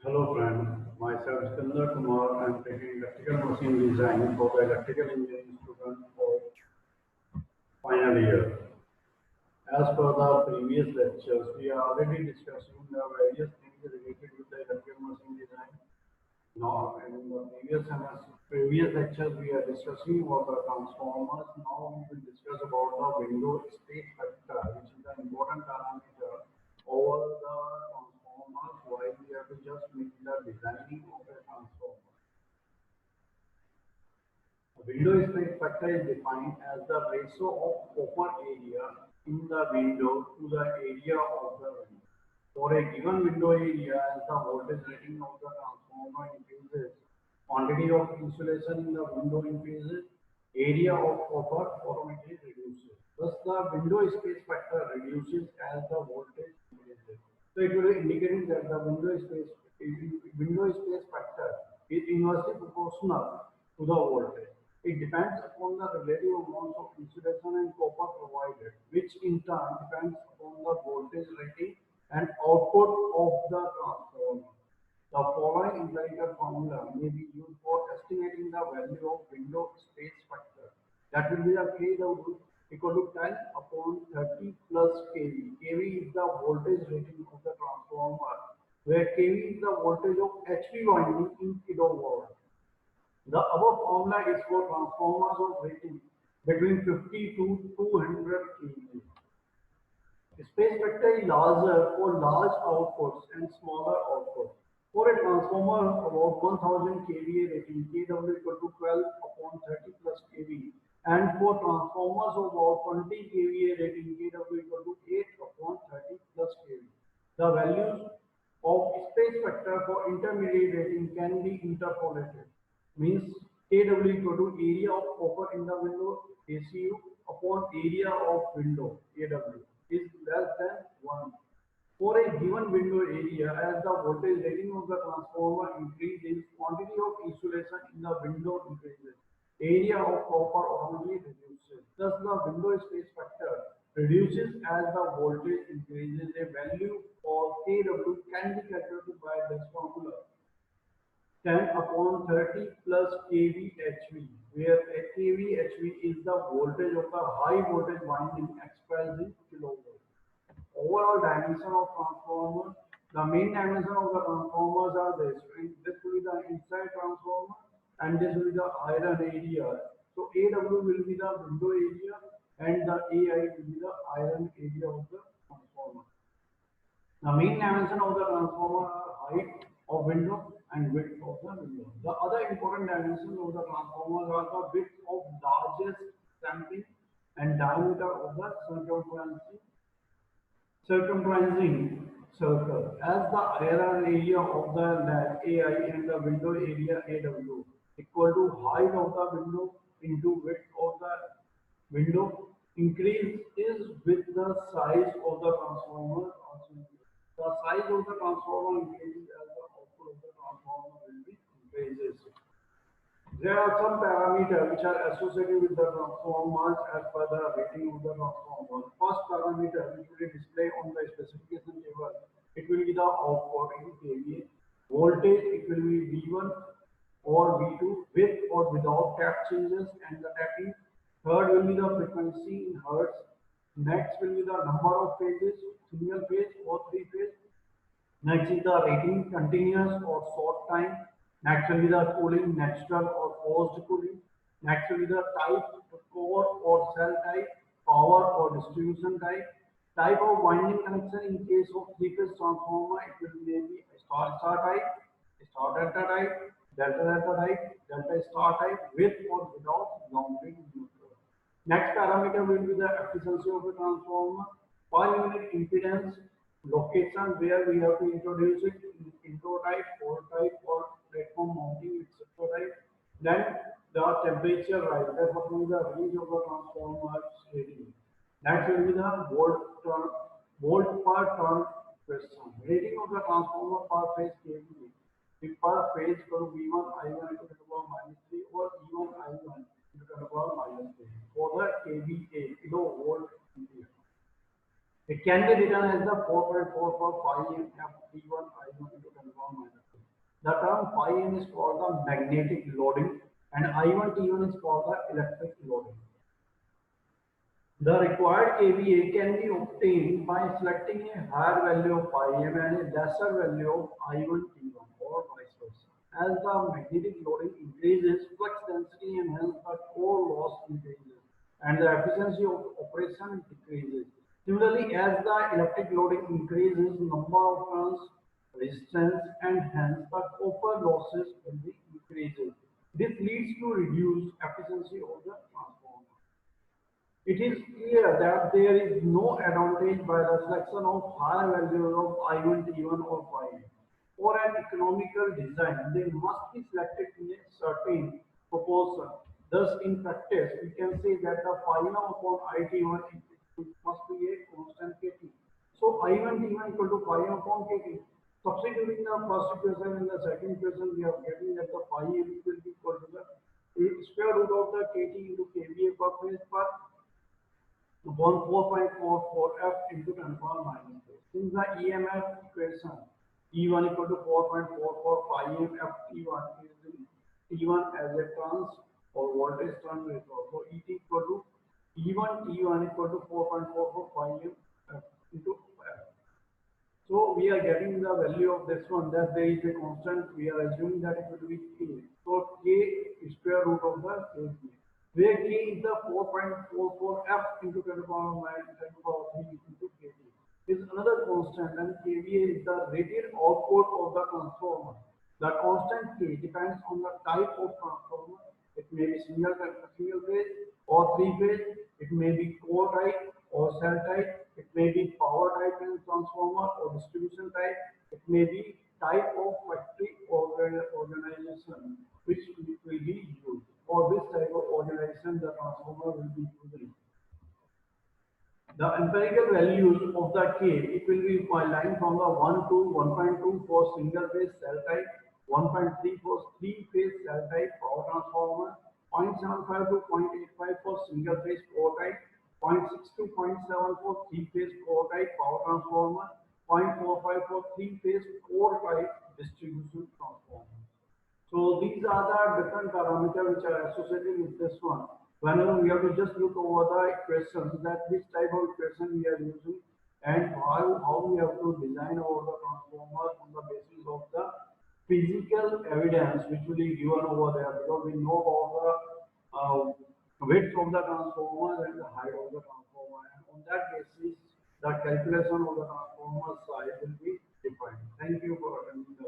Hello friend, myself Skandar Kumar. I am taking electrical machine design for the electrical engineering student of final year. As per the previous lectures, we are already discussing the various things related with the electrical machine design. Now, in the previous lectures, we are discussing about the transformers. Now, we will discuss about the window space factor, which is an important parameter over the transformers. Why we have to just make the designing of a transformer. A window space factor is defined as the ratio of open area in the window to the area of the window. For a given window area, as the voltage rating of the transformer increases, quantity of insulation in the window increases, area of copper automatically reduces. Thus, the window space factor reduces as the voltage increases. So, it will indicate that the window space factor is inversely proportional to the voltage. It depends upon the relative amounts of insulation and copper provided, which in turn depends upon the voltage rating and output of the transformer. The following empirical formula may be used for estimating the value of window space factor. That will be the kW equal to 10 upon 30 plus kV. kV is the voltage rating of the transformer, where kV is the voltage of HV winding in kilowatt. The above formula is for transformers of rating between 50 to 200 kV. Space vector is larger for large outputs and smaller outputs. For a transformer about 1000 kVA rating, kW equal to 12 upon 30 plus kV, and for transformers of about 20 kVA rating, kW equal to 8 upon 30 plus kV. The values of space vector for intermediate rating can be interpolated. Means kW equal to area of copper in the window ACU upon area of window AW is less than 1. For a given window area, as the voltage rating of the transformer increases, quantity of insulation in the window increases. Area of copper automatically reduces. Thus, the window space factor reduces as the voltage increases. A value for kW can be calculated by this formula. 10 upon 30 plus kVHV, where a kVHV is the voltage of the high voltage winding expressed in kilovolt. Overall dimension of transformer, the main dimension of the transformers are this. This will be the inside transformer and this will be the iron area. So AW will be the window area and the AI will be the iron area of the transformer. The main dimension of the transformer are height of window and width of the window. The other important dimensions of the transformers are the width of largest stamping and diameter of the circumferencing circle. As the iron area of the lab AI and the window area AW equal to height of the window into width of the window increase is with the size of the transformer also increases. The size of the transformer increases as the output of the transformer will be increases. There are some parameters which are associated with the transformers as per the rating of the transformer. First parameter which will be displayed on the specification table, it will be the output in kVA. Voltage, it will be V1 or V2 with or without tap changes and the tapping. Third will be the frequency in hertz. Next will be the number of phases, single phase or three phase. Next is the rating, continuous or short time. Next will be the cooling, natural or forced cooling. Next will be the type, core or cell type, power or distribution type. Type of winding connection in case of three-phase transformer, it will be a star-star type, star delta type, delta delta type, delta star type, with or without grounding neutral. Next parameter will be the efficiency of the transformer, per unit impedance, location where we have to introduce it, intro type, pole type, or platform mounting, etc. type. Then the temperature rise, that will be the range of the transformer rating. Next will be the volt per turn question. Rating of the transformer per phase kVA. The per phase for V1 I1 into 10 to the power minus 3 or E1 I1 into 10 to the power minus 3 for the kVA, kilovolt ampere. It can be written as the 4.445 F T1 I1 into 10 to the power minus 3. The term phi m is called the magnetic loading and I1 T1 is called the electric loading. The required kVA can be obtained by selecting a higher value of pi m and a lesser value of I1 T1 or vice versa. As the magnetic loading increases, flux density and hence the core loss increases and the efficiency of operation decreases. Similarly, as the electric loading increases, number of turns, resistance and hence the copper losses will be increases. This leads to reduced efficiency of the transformer. It is clear that there is no advantage by the selection of higher values of I1, T1 or phi. For an economical design, they must be selected in a certain proportion. Thus, in practice, we can say that the phi m upon IT1 must be a constant Kt. So, I1 T1 equal to phi m upon Kt. Substituting the first equation and the second equation, we are getting that the phi m will be equal to the square root of the Kt into kVA per phase per upon 4.44 F into 10 power minus 4. Since the EMF equation E1 equal to 4.44 pi m F T1 is in T1 as a turns or voltage turn ratio. So ET equal to E1 T1 equal to 4.44 pi m F into F. So we are getting the value of this one that there is a constant. We are assuming that it will be k. So k is square root of the k, where k is the 4.44 f into 10 to the power minus 10 to the power 3 into kT. Is another constant and kVA is the rated output of the transformer. The constant k depends on the type of transformer. It may be single phase or three phase. It may be core type or cell type. It may be power type and transformer or distribution type. It may be type of factory organization which will be used or which type of organization the transformer will be using. The empirical values of the K, it will be lying from the 1 to 1.2 for single phase cell type, 1.3 for three phase cell type power transformer, 0.75 to 0.85 for single phase core type, zero point 0.6 to 0.7 for three phase core type power transformer, 0.45 for three phase core type distribution transformer. So these are the different parameters which are associated with this one. Whenever we have to just look over the equations that which type of equation we are using and how we have to design over the transformer on the basis of the physical evidence which will be given over there because we know about the width of the transformer and the height of the transformer and on that basis the calculation of the transformer size will be defined. Thank you for attending the